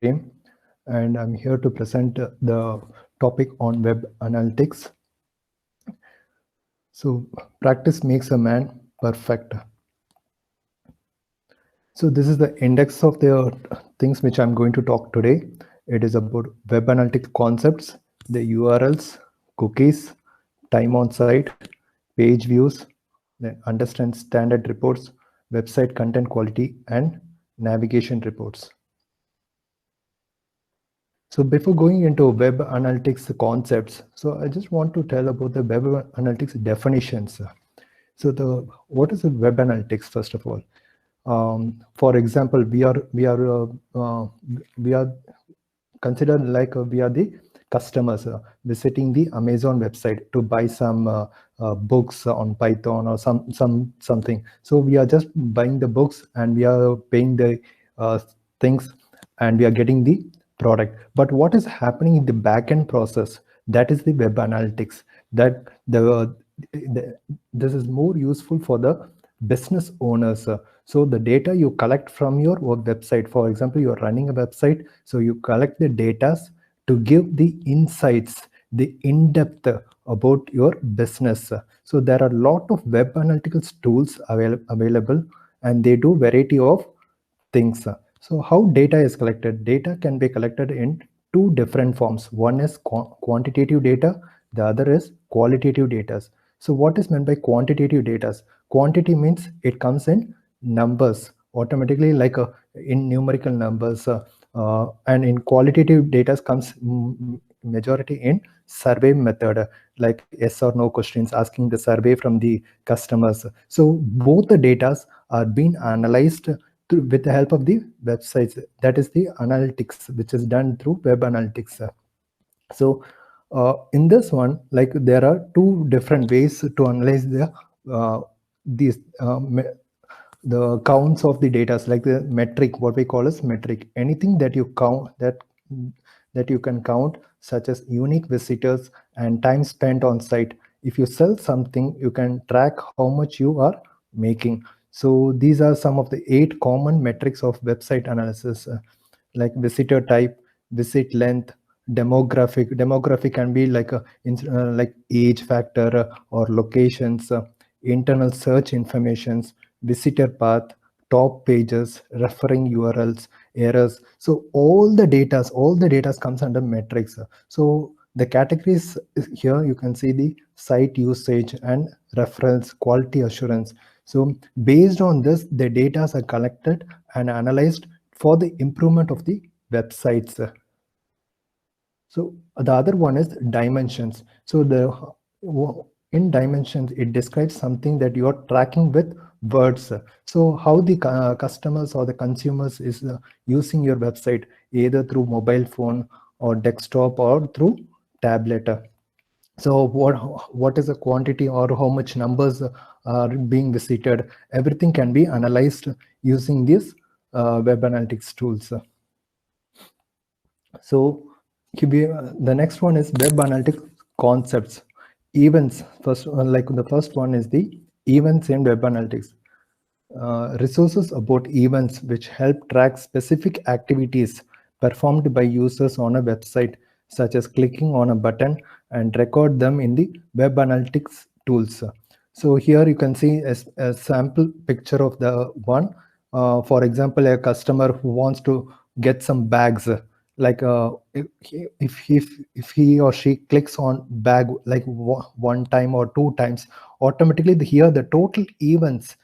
Prem, and I'm here to present the topic on web analytics. So, practice makes a man perfect. So, this is the index of the things which I'm going to talk today. It is about web analytics concepts, the URLs, cookies, time on site, page views, then understand standard reports, website content quality, and navigation reports. So before going into web analytics concepts, so I just want to tell about the web analytics definitions. So what is the web analytics first of all? For example, we are considered like we are the customers visiting the Amazon website to buy some books on Python or something. So we are just buying the books and we are paying the things and we are getting the product. But what is happening in the backend process? That is the web analytics. That this is more useful for the business owners. So the data you collect from your website, for example, you're running a website, so you collect the data to give the insights, the in-depth about your business. So there are a lot of web analytics tools available, and they do variety of things. So how data is collected? Data can be collected in two different forms. One is quantitative data, the other is qualitative data. So what is meant by quantitative data? Quantity means it comes in numbers automatically, like in numerical numbers, and in qualitative data comes majority in survey method, like yes or no questions, asking the survey from the customers. So both the data are being analyzed with the help of the websites. That is the analytics which is done through web analytics. So in this one, like there are two different ways to analyze these the counts of the data, like the metric, what we call as metric. Anything that you count, that you can count, such as unique visitors and time spent on site. If you sell something, you can track how much you are making. So these are some of the 8 common metrics of website analysis, like visitor type, visit length, demographic. Demographic can be like like age factor or locations, internal search informations, visitor path, top pages, referring URLs, errors. So all the data comes under metrics. So the categories here, you can see the site usage and reference, quality assurance. So based on this, the data are collected and analyzed for the improvement of the websites. So the other one is dimensions. So in dimensions, it describes something that you're tracking with words. So how the customers or the consumers is using your website, either through mobile phone or desktop or through tablet. So what is the quantity or how much numbers are being visited? Everything can be analyzed using these web analytics tools. So the next one is web analytics concepts. Events. First, like the first one is the events in web analytics. Resources about events which help track specific activities performed by users on a website, such as clicking on a button, and record them in the web analytics tools. So here you can see a sample picture of the one. For example, a customer who wants to get some bags, like if he or she clicks on bag like one time or two times, automatically here the total events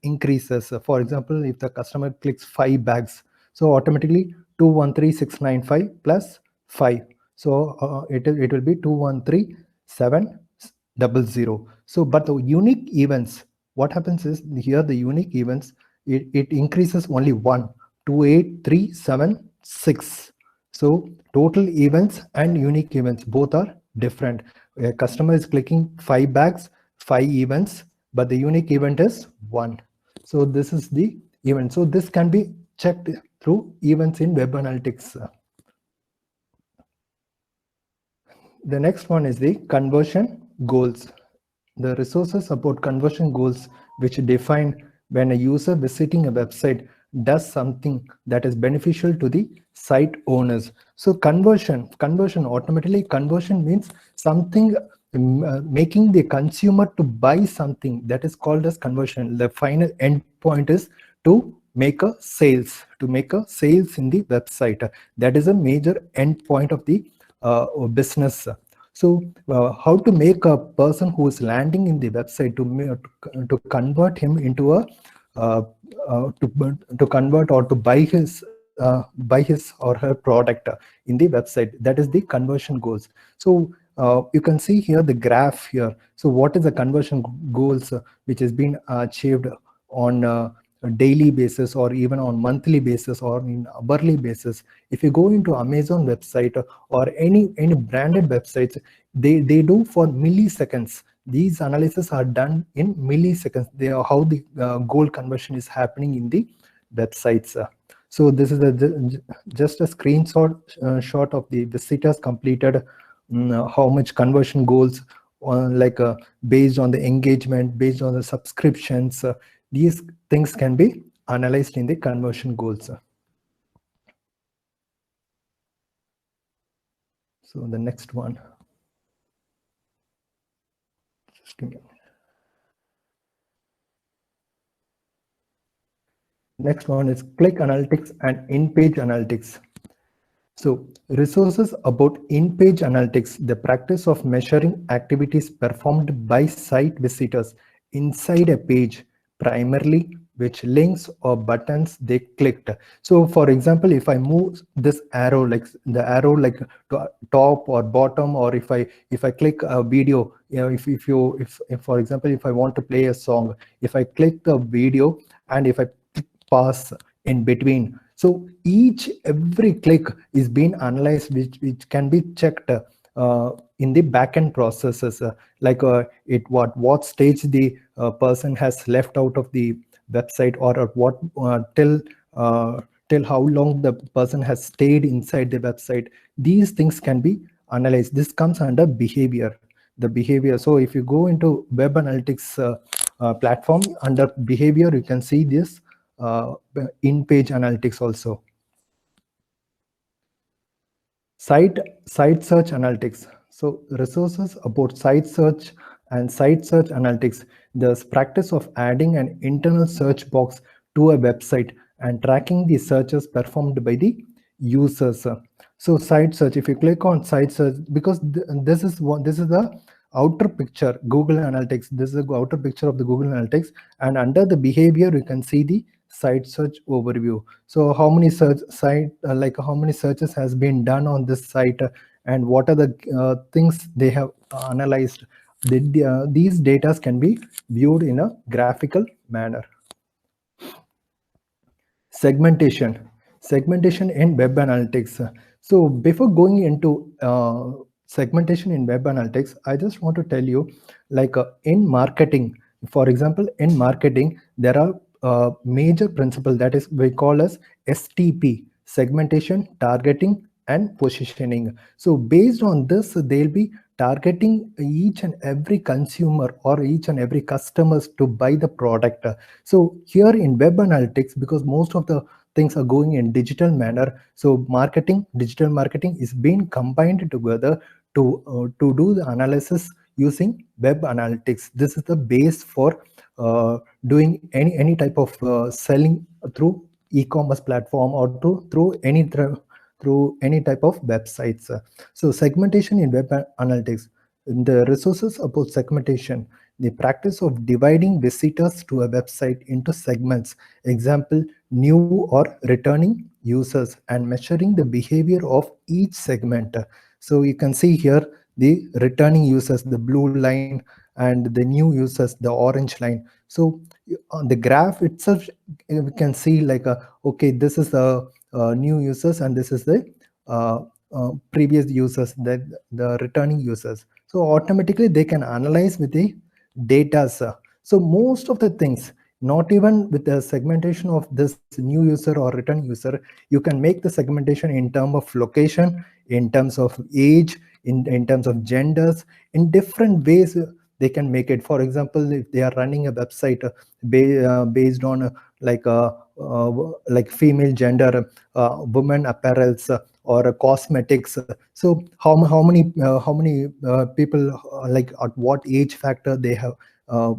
increases. For example, if the customer clicks 5 bags, so automatically 213695 plus 5, so it will be 213700. So but the unique events, what happens is here the unique events, it increases only 1, 28376. So total events and unique events both are different. A customer is clicking 5 bags, 5 events, but the unique event is 1. So this is the event. So this can be checked through events in web analytics. The next one is the conversion goals. The resources support conversion goals, which define when a user visiting a website does something that is beneficial to the site owners. So conversion automatically, conversion means something, making the consumer to buy something, that is called as conversion. The final end point is to make a sales, in the website. That is a major end point of the business. So how to make a person who is landing in the website to convert him into a to convert or to buy his or her product in the website. That is the conversion goals. So you can see here the graph here. So what is the conversion goals which has been achieved on a daily basis, or even on monthly basis, or in hourly basis? If you go into Amazon website or any branded websites, they do for milliseconds. These analysis are done in milliseconds. They are how the goal conversion is happening in the websites. So this is just a screenshot shot of the visitors completed, how much conversion goals, based on the engagement, based on the subscriptions. These things can be analyzed in the conversion goals. So the next one. Just give me. Next one is click analytics and in-page analytics. So resources about in-page analytics, the practice of measuring activities performed by site visitors inside a page, primarily which links or buttons they clicked. So for example, if I move this arrow, like the arrow like to top or bottom, or if I click a video, if for example, if I want to play a song, if I click the video and if I pass in between, so every click is being analyzed, which can be checked in the backend processes, what stage the person has left out of the website, or at what till how long the person has stayed inside the website. These things can be analyzed. This comes under behavior, the behavior. So if you go into web analytics platform, under behavior, you can see this in-page analytics also. Site search analytics. So resources about site search and site search analytics, the practice of adding an internal search box to a website and tracking the searches performed by the users. So site search, if you click on site search, because this is the outer picture, Google Analytics. This is the outer picture of the Google Analytics, and under the behavior, you can see the site search overview. So how many how many searches has been done on this site, and what are the things they have analyzed. These data can be viewed in a graphical manner. Segmentation in web analytics. So before going into segmentation in web analytics, I just want to tell you, in marketing, for example, in marketing, there are major principle that is we call as STP: segmentation, targeting, and positioning. So based on this, they'll be targeting each and every consumer or each and every customers to buy the product. So here in web analytics, because most of the things are going in digital manner, so digital marketing is being combined together to do the analysis using web analytics. This is the base for doing any type of selling through e-commerce platform, or through any type of websites. So segmentation in web analytics, the resources about segmentation, the practice of dividing visitors to a website into segments, example, new or returning users, and measuring the behavior of each segment. So you can see here the returning users, the blue line, and the new users, the orange line. So on the graph itself, we can see okay, this is the new users, and this is the previous users, the returning users. So automatically they can analyze with the data. So most of the things, not even with the segmentation of this new user or return user, you can make the segmentation in terms of location, in terms of age, in terms of genders, in different ways. they can make it. For example, if they are running a website based on like female gender, women apparels, or cosmetics. So how many people, like at what age factor uh,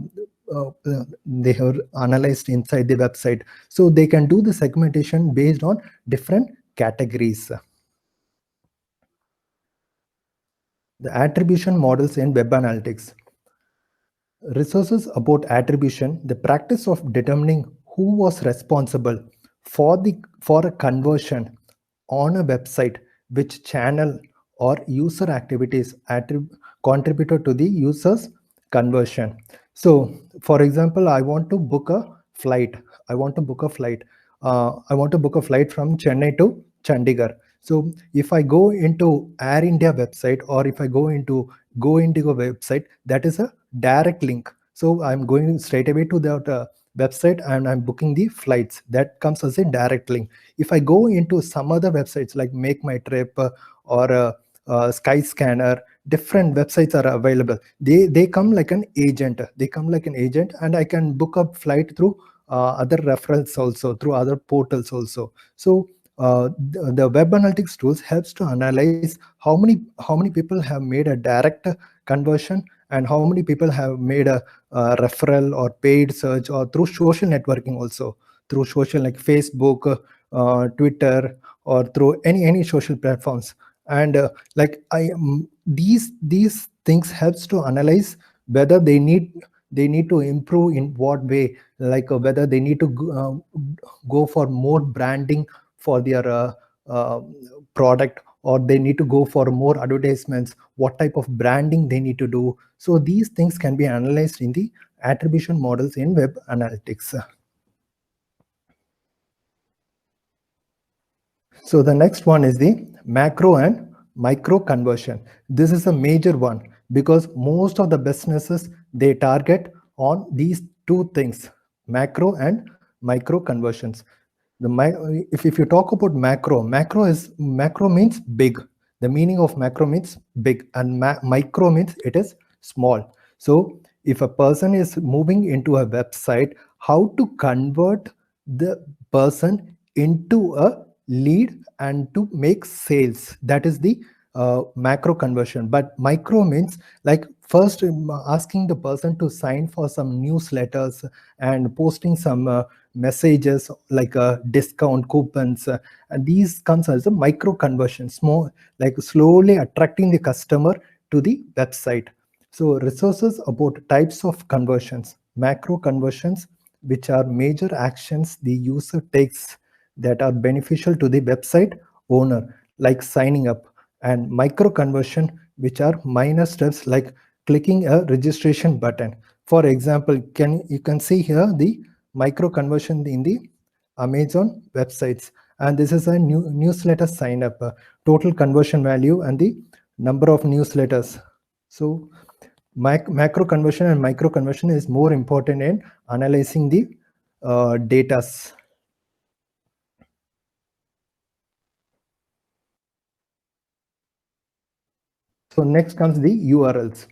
they have analyzed inside the website. So they can do the segmentation based on different categories. The attribution models in web analytics. Resources about attribution, the practice of determining who was responsible for a conversion on a website, which channel or user activities contributed to the user's conversion. So, for example, I want to book a flight. I want to book a flight. I want to book a flight from Chennai to Chandigarh. So, if I go into Air India website, or if I go into GoIndigo website, that is a direct link. So I'm going straight away to that website and I'm booking the flights. That comes as a direct link. If I go into some other websites like Make My Trip or Skyscanner, different websites are available. They come like an agent. They come like an agent, and I can book a flight through other referrals also, through other portals also. So the web analytics tools helps to analyze how many people have made a direct conversion, and how many people have made a referral or paid search, or through social networking also, through social like Facebook, Twitter, or through any social platforms. And like these things helps to analyze whether they need to improve in what way, like whether they need to go for more branding for their uh, product, or they need to go for more advertisements, what type of branding they need to do. So these things can be analyzed in the attribution models in web analytics. So the next one is the macro and micro conversion. This is a major one because most of the businesses, they target on these two things, macro and micro conversions. If you talk about macro means big. The meaning of macro means big, and micro means it is small. So if a person is moving into a website, how to convert the person into a lead and to make sales, that is the macro conversion. But micro means like first asking the person to sign for some newsletters and posting some messages like discount coupons, and these comes as a micro conversion, small, like slowly attracting the customer to the website. So resources about types of conversions: macro conversions, which are major actions the user takes that are beneficial to the website owner, like signing up; and micro conversion, which are minor steps like clicking a registration button. For example, you can see here the micro conversion in the Amazon websites, and this is a newsletter sign up, total conversion value, and the number of newsletters. So macro conversion and micro conversion is more important in analyzing the data. So next comes the URLs.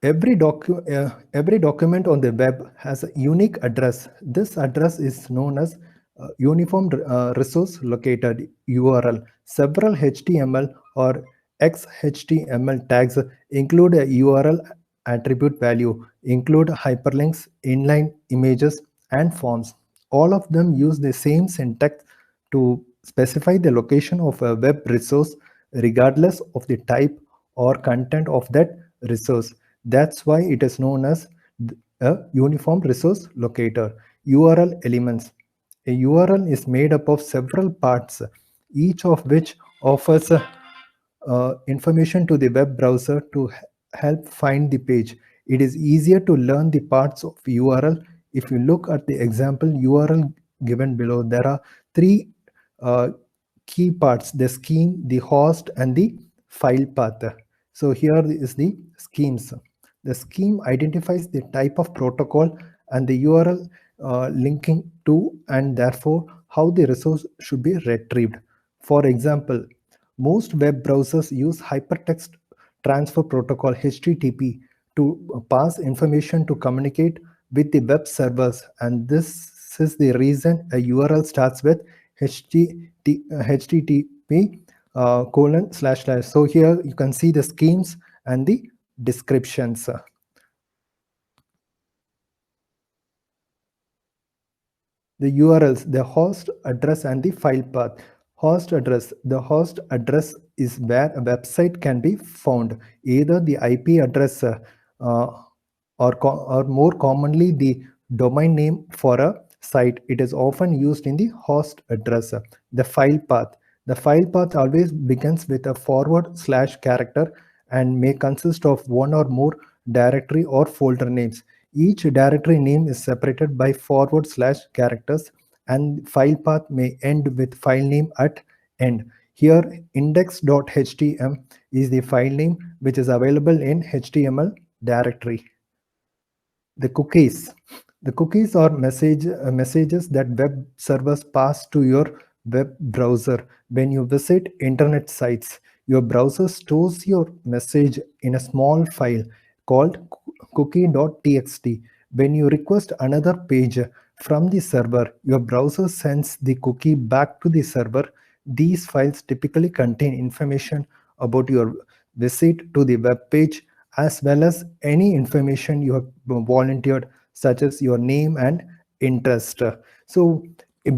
Every document on the web has a unique address. This address is known as Uniform Resource Locator, URL. Several HTML or XHTML tags include a URL attribute value, include hyperlinks, inline images, and forms. All of them use the same syntax to specify the location of a web resource regardless of the type or content of that resource. That's why it is known as a uniform resource locator. URL elements. A URL is made up of several parts, each of which offers information to the web browser to help find the page. It is easier to learn the parts of URL. If you look at the example URL given below, there are three key parts: the scheme, the host, and the file path. So here is the schemes. The scheme identifies the type of protocol and the URL linking to, and therefore how the resource should be retrieved. For example, most web browsers use Hypertext Transfer Protocol (HTTP) to pass information to communicate with the web servers, and this is the reason a URL starts with http colon slash slash. So here you can see the schemes and the descriptions. The URLs, the host address and the file path. Host address, the host address is where a website can be found, either the IP address uh, or more commonly the domain name for a site. It is often used in the host address. The file path, the file path always begins with a forward slash character and may consist of one or more directory or folder names. Each directory name is separated by forward slash characters, and file path may end with file name at end. Here, index.htm is the file name which is available in HTML directory. The cookies. The cookies are messages that web servers pass to your web browser. When you visit internet sites, your browser stores your message in a small file called cookie.txt. When you request another page from the server, your browser sends the cookie back to the server. These files typically contain information about your visit to the web page, as well as any information you have volunteered, such as your name and interest. So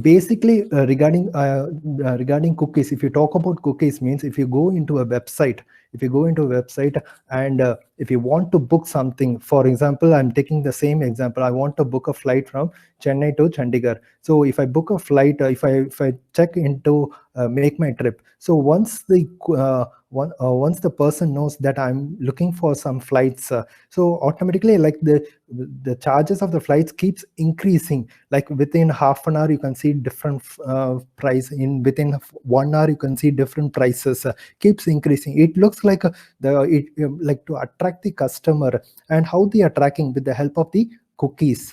basically, regarding cookies, if you talk about cookies, means if you go into a website, and if you want to book something, for example, I'm taking the same example. I want to book a flight from Chennai to Chandigarh. So if I book a flight, if I check into Make My Trip, so once the person knows that I'm looking for some flights, so automatically, like the charges of the flights keeps increasing. Like within half an hour you can see different price, in within 1 hour you can see different prices, keeps increasing. It looks like like to attract the customer. And how they are tracking? With the help of the cookies.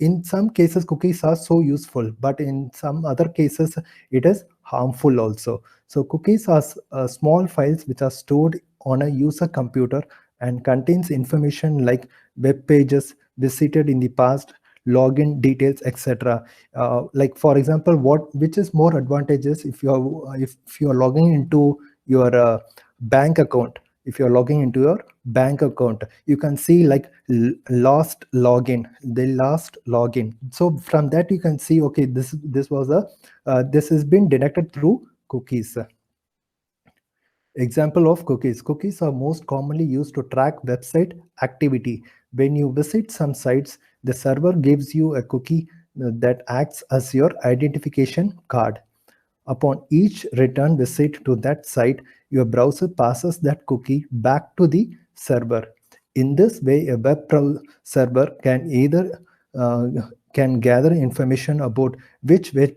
In some cases cookies are so useful, but in some other cases it is harmful also. So cookies are small files which are stored on a user computer and contains information like web pages visited in the past, login details, etc. Like for example, which is more advantageous if you are logging into your bank account. If you're logging into your bank account, you can see like last login. So from that you can see, okay, this has been detected through cookies. Example of cookies. Cookies are most commonly used to track website activity. When you visit some sites, the server gives you a cookie that acts as your identification card. Upon each return visit to that site, your browser passes that cookie back to the server. In this way, a web server can either can gather information about which web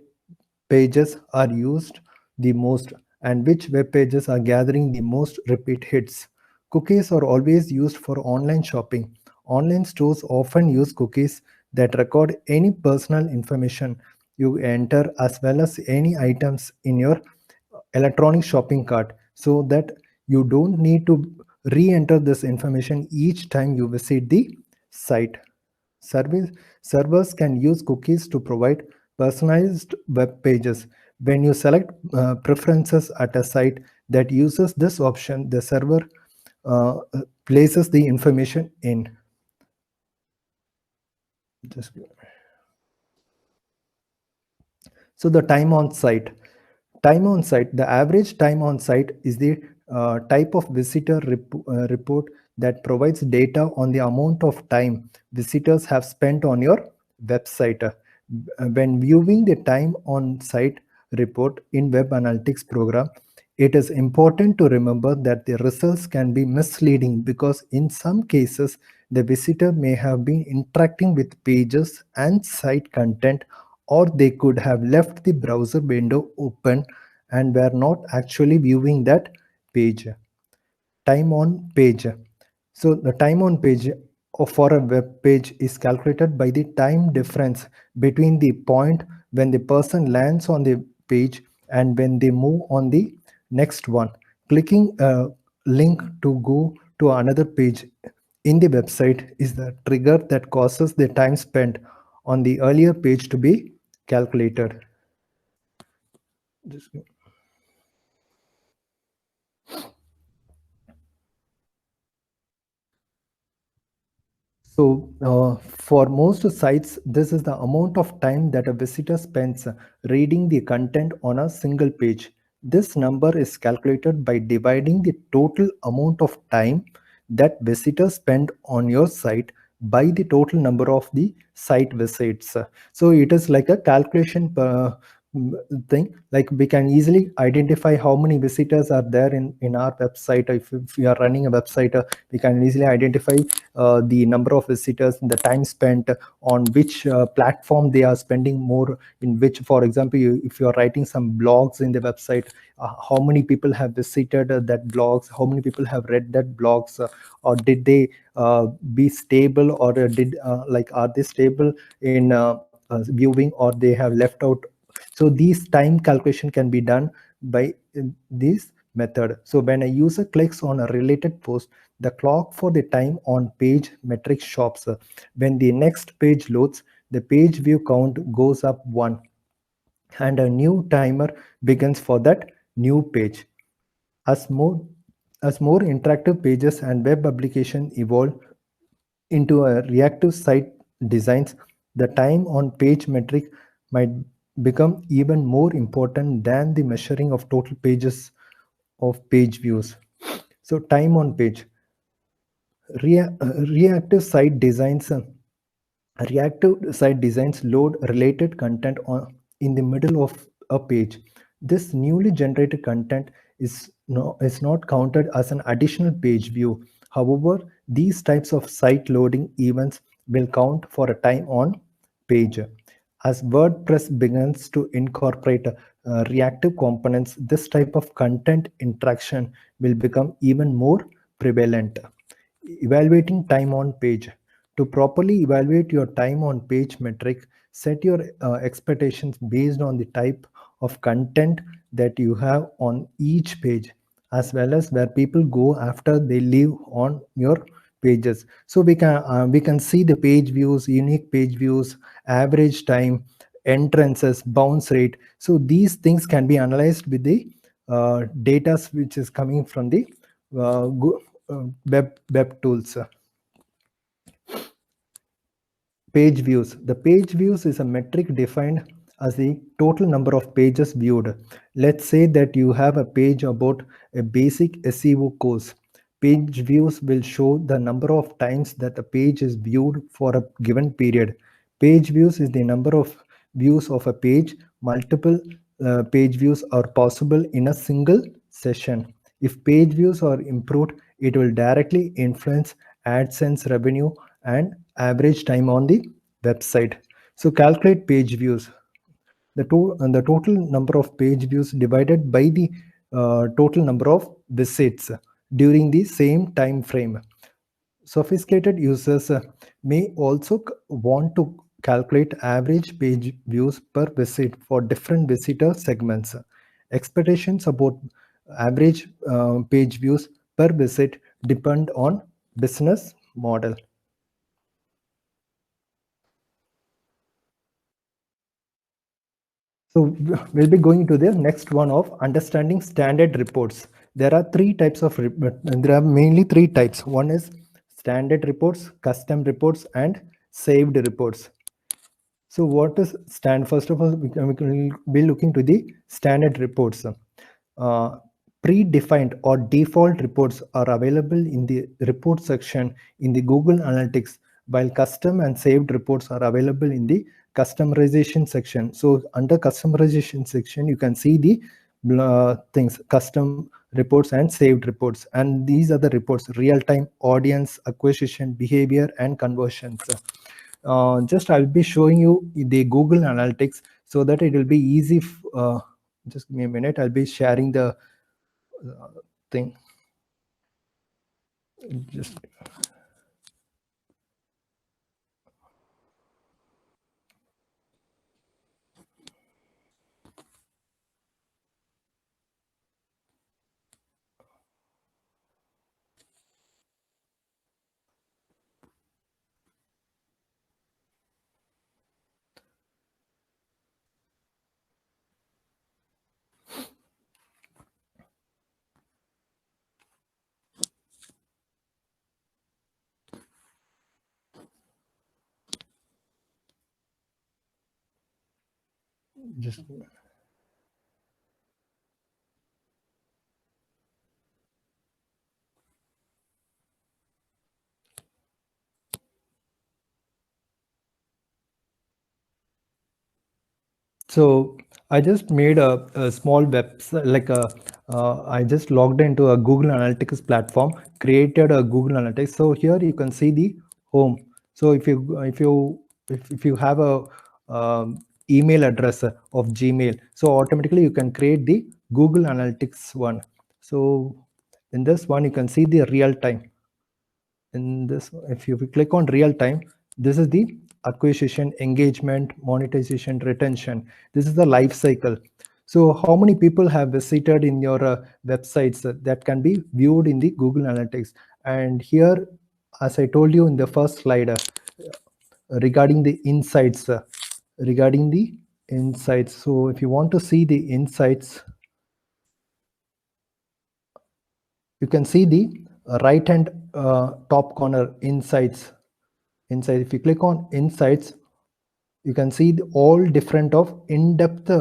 pages are used the most and which web pages are gathering the most repeat hits. Cookies are always used for online shopping. Online stores often use cookies that record any personal information you enter, as well as any items in your electronic shopping cart, so that you don't need to re-enter this information each time you visit the site. Service, Servers can use cookies to provide personalized web pages. When you select preferences at a site that uses this option, the server uh, places the information in. So the time on site. The average time on site is the type of visitor report that provides data on the amount of time visitors have spent on your website. When viewing the time on site report in Web Analytics program, it is important to remember that the results can be misleading, because in some cases the visitor may have been interacting with pages and site content, or they could have left the browser window open and were not actually viewing that page. Time on page. So the time on page for a web page is calculated by the time difference between the point when the person lands on the page and when they move on the next one. Clicking a link to go to another page in the website is the trigger that causes the time spent on the earlier page to be calculated. Just So, for most sites, this is the amount of time that a visitor spends reading the content on a single page. This number is calculated by dividing the total amount of time that visitors spend on your site by the total number of the site visits. So, it is like a calculation thing. Like we can easily identify how many visitors are there in our website. If we are running a website, we can easily identify the number of visitors, the time spent on which platform they are spending more in which. For example, if you are writing some blogs in the website, how many people have visited that blogs, how many people have read that blogs, or did they be stable, or did like are they stable in viewing, or they have left out. So these time calculation can be done by this method. So when a user clicks on a related post, the clock for the time on page metric shops. When the next page loads, the page view count goes up 1 and a new timer begins for that new page. As more as more interactive pages and web application evolve into a reactive site designs, the time on page metric might become even more important than the measuring of total pages of page views. So time on page. Reactive site designs load related content in the middle of a page. This newly generated content is not counted as an additional page view. However, these types of site loading events will count for a time on page. As WordPress begins to incorporate reactive components, this type of content interaction will become even more prevalent. Evaluating time on page. To properly evaluate your time on page metric, set your expectations based on the type of content that you have on each page, as well as where people go after they leave on your pages. So we can see the page views, unique page views, average time, entrances, bounce rate. So these things can be analyzed with the data which is coming from the web tools. Page views. The page views is a metric defined as the total number of pages viewed. Let's say that you have a page about a basic SEO course. Page views will show the number of times that a page is viewed for a given period. Page views is the number of views of a page. Multiple page views are possible in a single session. If page views are improved, it will directly influence AdSense revenue and average time on the website. So calculate page views. The total number of page views divided by the total number of visits during the same time frame. Sophisticated users may also want to calculate average page views per visit for different visitor segments. Expectations about average page views per visit depend on business model. So we'll be going to the next one of understanding standard reports. There are there are mainly three types. One is standard reports, custom reports, and saved reports. So what is stand? First of all, we will be looking to the standard reports. Uh, Predefined or default reports are available in the report section in the Google Analytics, while custom and saved reports are available in the customization section. So under customization section, you can see the things, custom reports and saved reports. And these are the reports: real-time, audience, acquisition, behavior, and conversions. Just I'll be showing you the Google Analytics so that it will be easy. Just give me a minute. I'll be sharing the thing. Just just So I just made a small website, like I just logged into a Google Analytics platform, created a Google Analytics. So here you can see the home. So if you have a email address of Gmail, so automatically you can create the Google Analytics one. So in this one, you can see the real time. In this, if you click on real time, this is the acquisition, engagement, monetization, retention. This is the life cycle. So how many people have visited in your websites, that can be viewed in the Google Analytics. And here, as I told you in the first slide, regarding the insights, so if you want to see the insights, you can see the right hand top corner, insights. If you click on insights, you can see all different of in-depth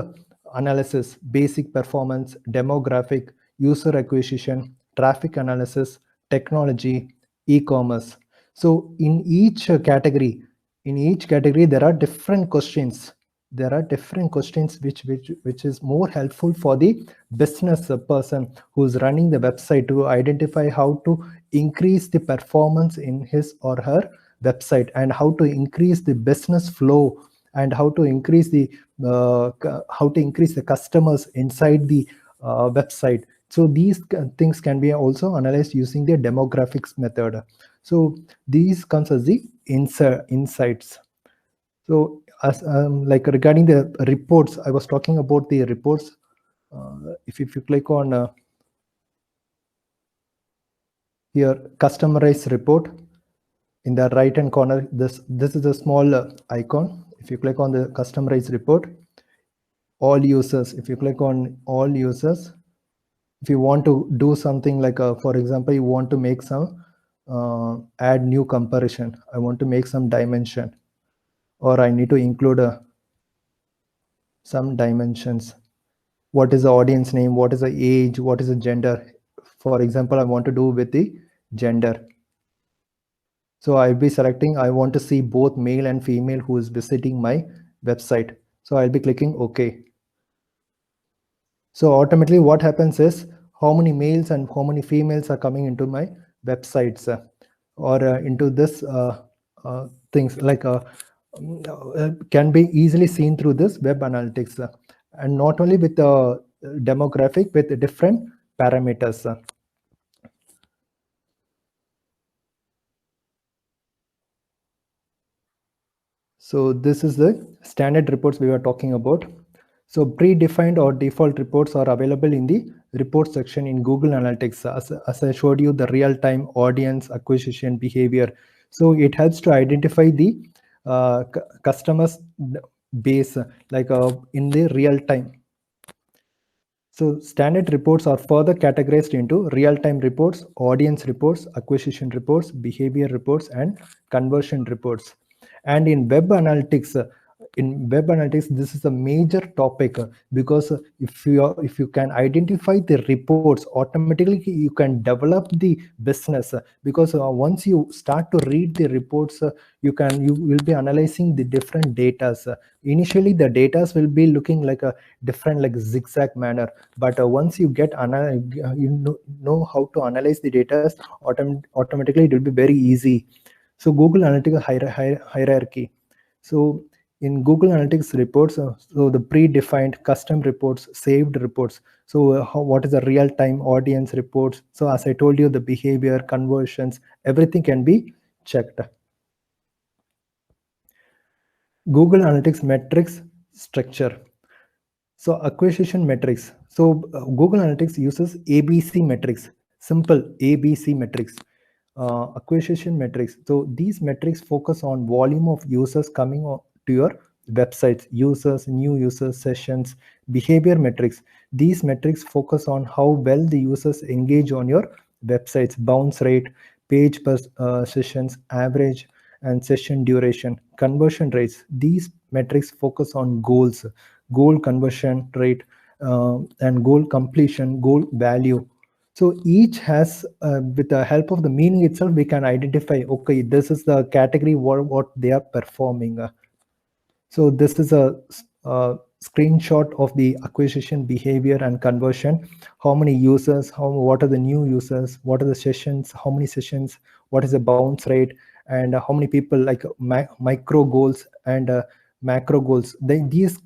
analysis, basic performance, demographic, user acquisition, traffic analysis, technology, e-commerce. So in each category, there are different questions. There are different questions which is more helpful for the business person who's running the website to identify how to increase the performance in his or her website, and how to increase the business flow, and how to increase the customers inside the website. So these things can be also analyzed using the demographics method. So these comes as the insights. So as like regarding the reports, I was talking about the reports. If you click on here, customize report, in the right hand corner, this is a small icon. If you click on the customize report, all users, if you click on all users, if you want to do something like for example, you want to make some add new comparison, I want to make some dimension, or I need to include some dimensions. What is the audience name, what is the age, what is the gender? For example, I want to do with the gender. So I'll be selecting, I want to see both male and female who is visiting my website. So I'll be clicking OK. So automatically what happens is, how many males and how many females are coming into my websites, or into this things like can be easily seen through this web analytics, and not only with the demographic, with different parameters. So this is the standard reports we were talking about. So predefined or default reports are available in the report section in Google Analytics. As I showed you, the real-time audience acquisition behavior. So it helps to identify the customers base, like in the real time. So standard reports are further categorized into real-time reports, audience reports, acquisition reports, behavior reports, and conversion reports. And in web analytics, this is a major topic, because if you can identify the reports, automatically you can develop the business, because once you start to read the reports, you will be analyzing the different data. Initially the data will be looking like a different, like zigzag manner, but once you get you know how to analyze the data, automatically it will be very easy. So Google Analytics hierarchy. So in Google Analytics reports, so the predefined custom reports, saved reports. So what is the real-time audience reports? So as I told you, the behavior, conversions, everything can be checked. Google Analytics metrics structure. So acquisition metrics. So Google Analytics uses ABC metrics, simple ABC metrics. Acquisition metrics. So these metrics focus on volume of users coming to your websites, users, new users, sessions, behavior metrics. These metrics focus on how well the users engage on your websites, bounce rate, page per sessions, average, and session duration, conversion rates. These metrics focus on goals, goal conversion rate, and goal completion, goal value. So each has, with the help of the meaning itself, we can identify, okay, this is the category what they are performing. So this is a screenshot of the acquisition behavior and conversion. How many users, what are the new users, what are the sessions, how many sessions, what is the bounce rate, and how many people, like micro goals and macro goals. These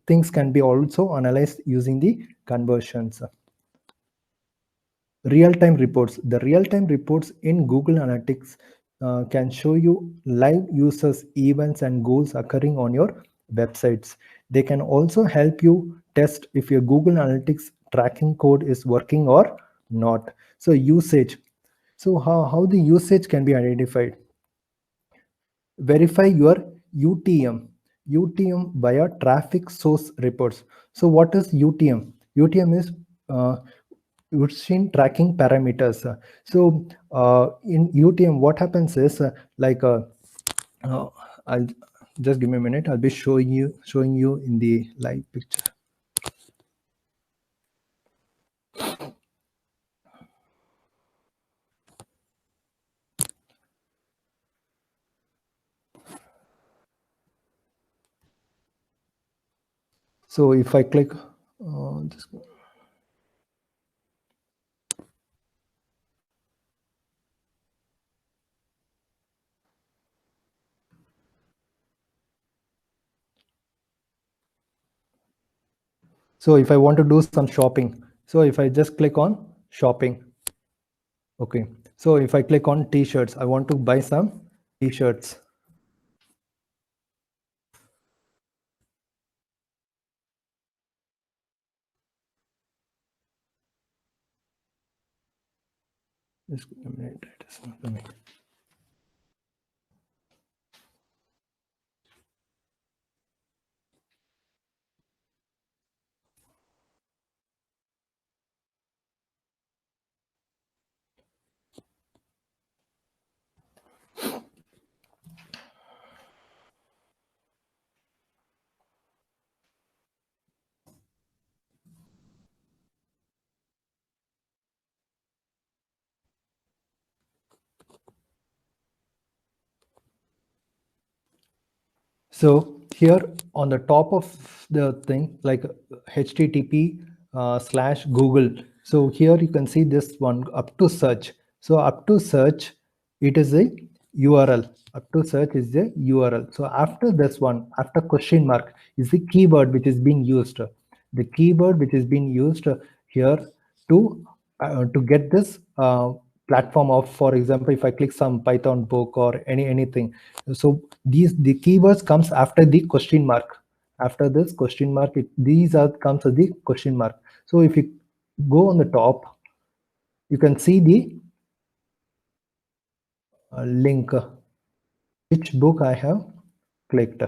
things can be also analyzed using the conversions. Real-time reports. The real-time reports in Google Analytics can show you live users, events, and goals occurring on your websites. They can also help you test if your Google Analytics tracking code is working or not. So usage. So how the usage can be identified? Verify your UTM via traffic source reports. So what is UTM? UTM is machine tracking parameters. So in UTM, what happens is uh, I'll just give me a minute. I'll be showing you in the live picture. So if I click, just so if I want to do some shopping, so if I just click on shopping, okay. So if I click on t-shirts, I want to buy some t-shirts. Just give me a minute. It is not coming. So here on the top of the thing, like HTTP slash Google. So here you can see this one up to search. So up to search, it is a URL. Up to search is the URL. So after this one, after question mark is the keyword which is being used. The keyword which is being used here to get this platform of, for example, if I click some Python book or anything, so the keywords comes after the question mark. After this question mark, these are comes as the question mark. So if you go on the top, you can see the link, which book I have clicked.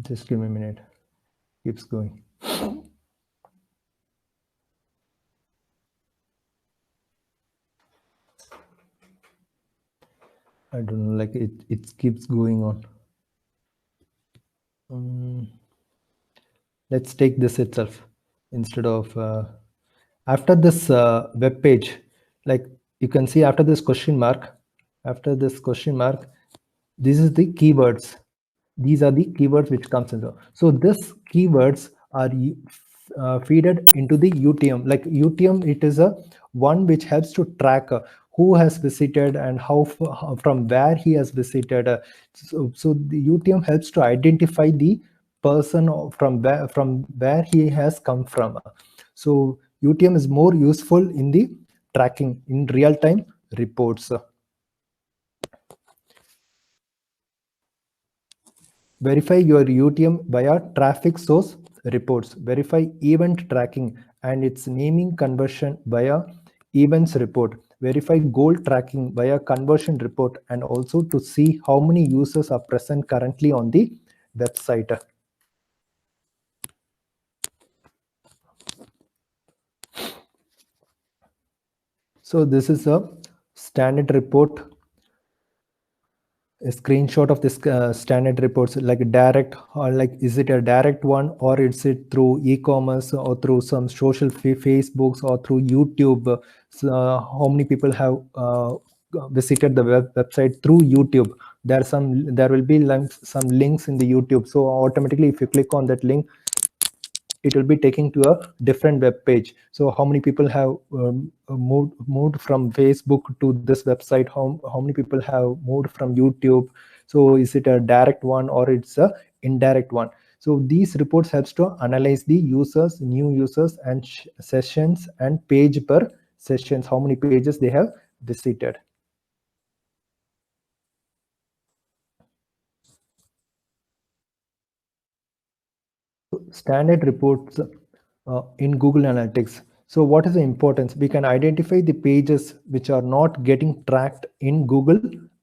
Just give me a minute. Keeps going. I don't know, like it keeps going on. Let's take this itself instead of after this web page, like you can see after this question mark, this is the keywords. These are the keywords which comes into. So this keywords are feeded into the UTM. Like UTM, it is a one which helps to track who has visited and from where he has visited. So the UTM helps to identify the person from where he has come from. So UTM is more useful in the tracking in real-time reports. Verify your UTM via traffic source reports. Verify event tracking and its naming conversion via events report. Verify goal tracking via conversion report, and also to see how many users are present currently on the website. So this is a standard report, a screenshot of this standard reports, like direct, or like is it a direct one, or is it through e-commerce or through some social Facebooks or through YouTube. How many people have visited the website through YouTube? There will be some links in the YouTube, so automatically if you click on that link, it will be taking to a different web page. So how many people have moved from Facebook to this website? How many people have moved from YouTube? So is it a direct one or it's a indirect one? So these reports helps to analyze the users, new users, and sessions, and page per sessions, how many pages they have visited. Standard reports in Google Analytics. So what is the importance? We can identify the pages which are not getting tracked in Google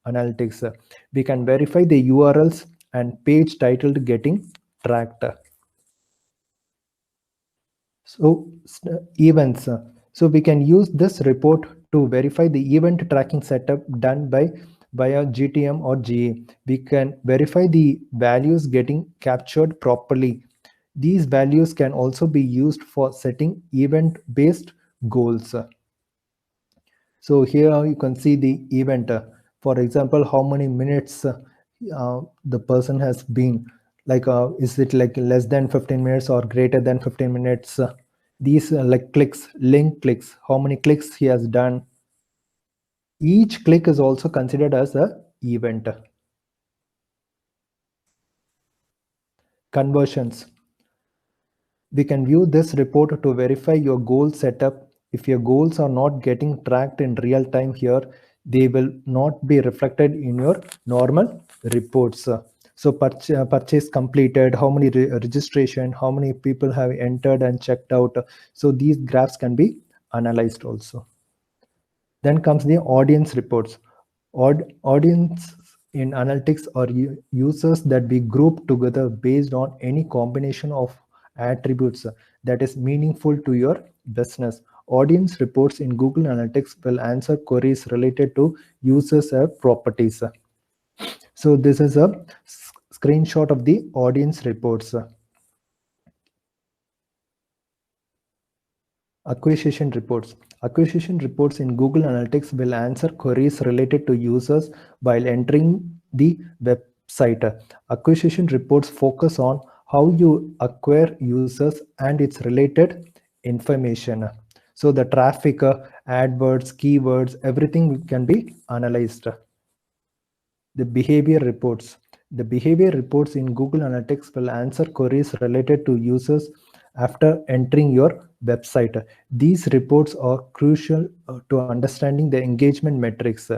Analytics. We can verify the URLs and page titled getting tracked. So events. So we can use this report to verify the event tracking setup done by via GTM or GA. We can verify the values getting captured properly. These values can also be used for setting event-based goals. So here you can see the event. For example, how many minutes the person has been. Like, is it like less than 15 minutes or greater than 15 minutes? These like clicks, link clicks, how many clicks he has done. Each click is also considered as a event. Conversions. We can view this report to verify your goal setup. If your goals are not getting tracked in real time here, they will not be reflected in your normal reports. So purchase completed, how many registration, how many people have entered and checked out. So these graphs can be analyzed also. Then comes the audience reports. Audience in analytics are users that we group together based on any combination of attributes that is meaningful to your business. Audience reports in Google Analytics will answer queries related to users' properties. So this is a screenshot of the audience reports. Acquisition reports. Acquisition reports in Google Analytics will answer queries related to users while entering the website. Acquisition reports focus on how you acquire users and its related information. So the traffic, AdWords, keywords, everything can be analyzed. The behavior reports. The behavior reports in Google Analytics will answer queries related to users after entering your website. These reports are crucial to understanding the engagement metrics.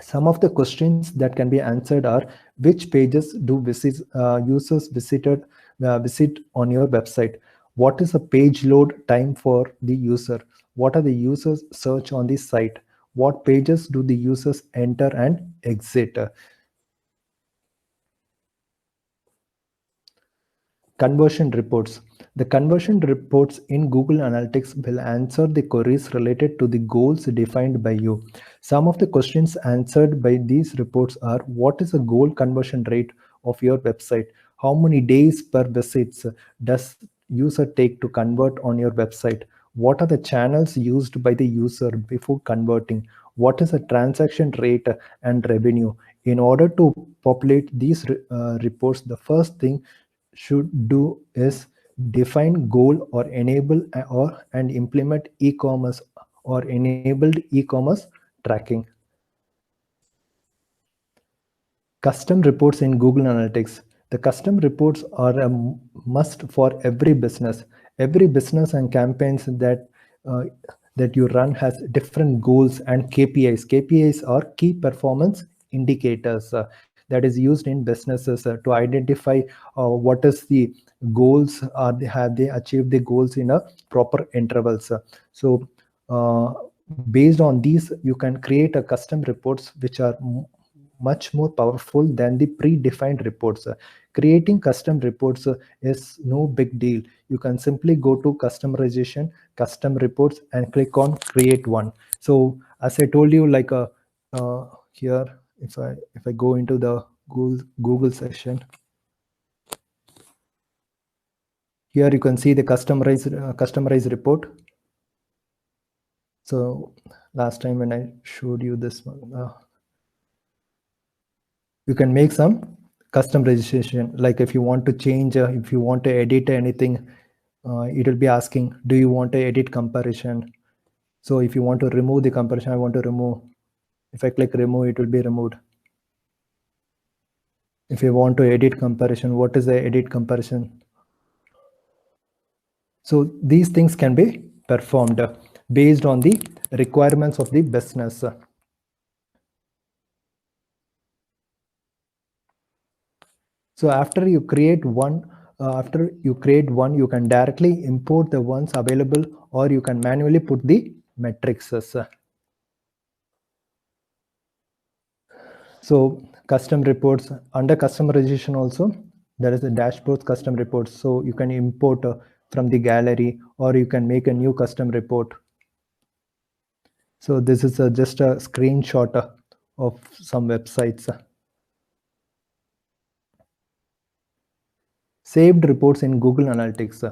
Some of the questions that can be answered are: which pages do users visit on your website? What is the page load time for the user? What are the users search on the site? What pages do the users enter and exit? Conversion reports. The conversion reports in Google Analytics will answer the queries related to the goals defined by you. Some of the questions answered by these reports are: what is the goal conversion rate of your website? How many days per visits does user take to convert on your website? What are the channels used by the user before converting? What is the transaction rate and revenue? In order to populate these reports, the first thing should do is define goal or enable and implement e-commerce or enabled e-commerce tracking. Custom reports in Google Analytics. The custom reports are a must for every business. Every business and campaigns uh, that you run has different goals and KPIs. KPIs are key performance indicators that is used in businesses to identify what is the goals. Have they achieved the goals in a proper intervals? So based on these, you can create a custom reports which are much more powerful than the predefined reports. Creating custom reports is no big deal. You can simply go to customization, custom reports, and click on create one. So as I told you, like here, if I go into the Google session, here you can see the customized report. So last time when I showed you this one, you can make some custom registration. Like if you want to change, if you want to edit anything, it will be asking, do you want to edit comparison? So if you want to remove the comparison, I want to remove. If I click remove, it will be removed. If you want to edit comparison, what is the edit comparison? So these things can be performed based on the requirements of the business. So after you create one, you can directly import the ones available, or you can manually put the metrics. So custom reports, under customization also, there is the dashboards custom reports. So you can import from the gallery, or you can make a new custom report. So this is just a screenshot of some websites. Saved reports in Google Analytics.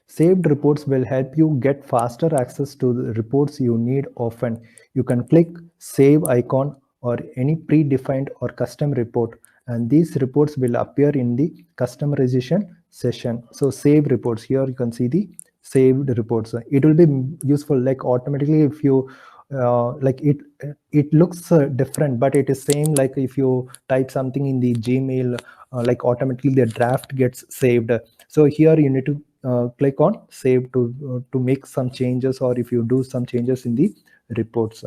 Saved reports will help you get faster access to the reports you need often. You can click save icon or any predefined or custom report, and these reports will appear in the customization session. So save reports, here you can see the saved reports. It will be useful, like automatically if you like it looks different, but it is same like if you type something in the Gmail, like automatically the draft gets saved. So here you need to click on save to make some changes, or if you do some changes in the reports.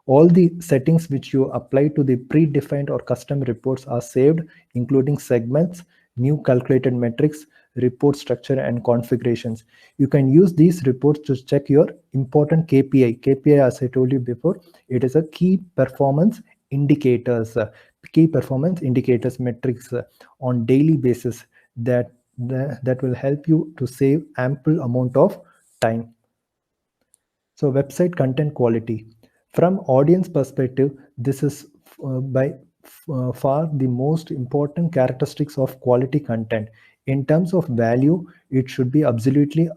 All the settings which you apply to the predefined or custom reports are saved, including segments, new calculated metrics, report structure, and configurations. You can use these reports to check your important KPI. KPI, as I told you before, it is a key performance indicators, metrics on daily basis that will help you to save ample amount of time. So website content quality. From audience perspective, this is by far the most important characteristics of quality content. In terms of value, it should be absolutely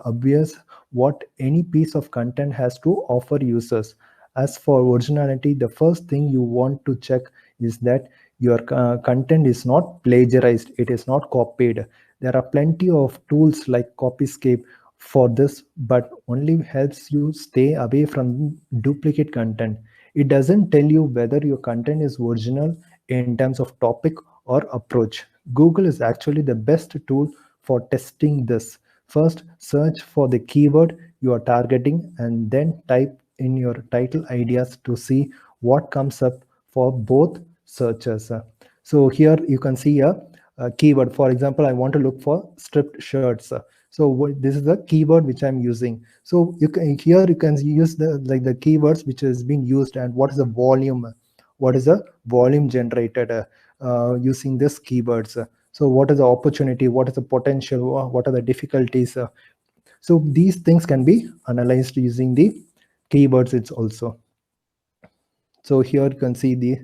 obvious what any piece of content has to offer users. As for originality, the first thing you want to check is that your content is not plagiarized, it is not copied. There are plenty of tools like Copyscape for this, but only helps you stay away from duplicate content. It doesn't tell you whether your content is original in terms of topic or approach. Google is actually the best tool for testing this. First, search for the keyword you are targeting and then type in your title ideas to see what comes up for both searches. So here you can see a keyword. For example, I want to look for stripped shirts. So this is the keyword which I'm using. So here you can use the keywords which has been used, and what is the volume, generated using this keywords. So what is the opportunity, what is the potential, what are the difficulties. So these things can be analyzed using the keywords. It's also, so here you can see the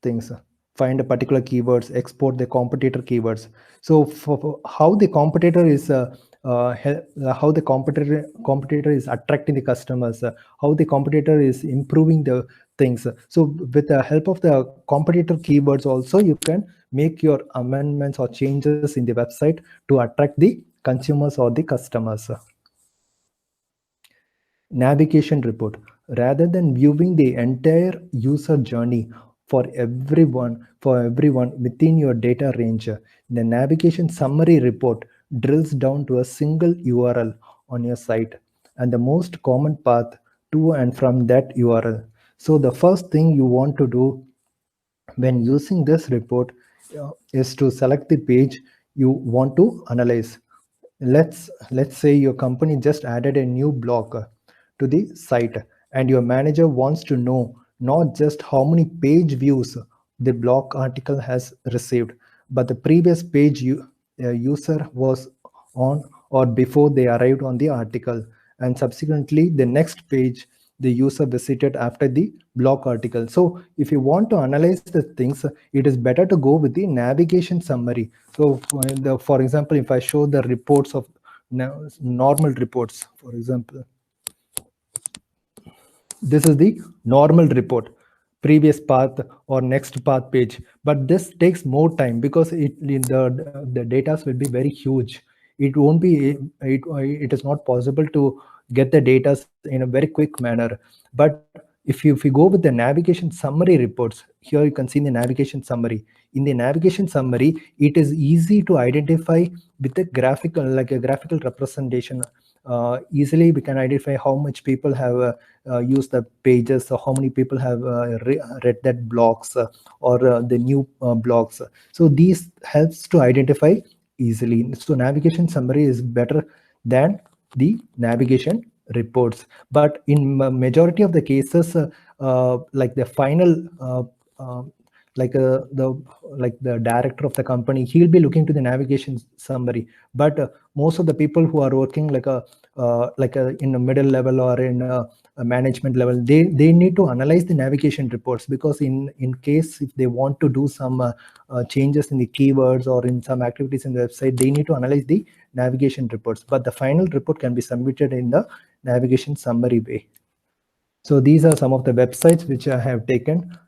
things. Find a particular keywords, export the competitor keywords. So for how the competitor is how the competitor is attracting the customers, how the competitor is improving the things. So with the help of the competitor keywords also, you can make your amendments or changes in the website to attract the consumers or the customers. Navigation report. Rather than viewing the entire user journey for everyone within your data range, the navigation summary report drills down to a single URL on your site and the most common path to and from that URL. So the first thing you want to do when using this report is to select the page you want to analyze. Let's say your company just added a new blog to the site, and your manager wants to know not just how many page views the blog article has received, but the previous page user was on or before they arrived on the article, and subsequently the next page the user visited after the blog article. So if you want to analyze the things, it is better to go with the navigation summary. So for example, if I show the reports of normal reports, for example, this is the normal report, previous path or next path page, but this takes more time because the data will be very huge. It won't be it is not possible to get the data in a very quick manner. But if you go with the navigation summary reports, here you can see the navigation summary. In the navigation summary, it is easy to identify with a graphical, like a graphical representation. Easily we can identify how much people have used the pages, or how many people have read that blogs, or the new blogs. So these helps to identify easily. So navigation summary is better than the navigation reports. But in majority of the cases, like the final uh, like the director of the company, he'll be looking to the navigation summary. But most of the people who are working in a middle level or in a management level, they need to analyze the navigation reports, because in case if they want to do some changes in the keywords or in some activities in the website, they need to analyze the navigation reports. But the final report can be submitted in the navigation summary way. So these are some of the websites which I have taken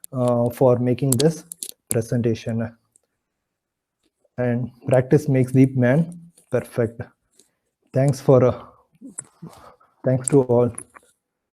for making this presentation. And practice makes the man perfect. Thanks to all.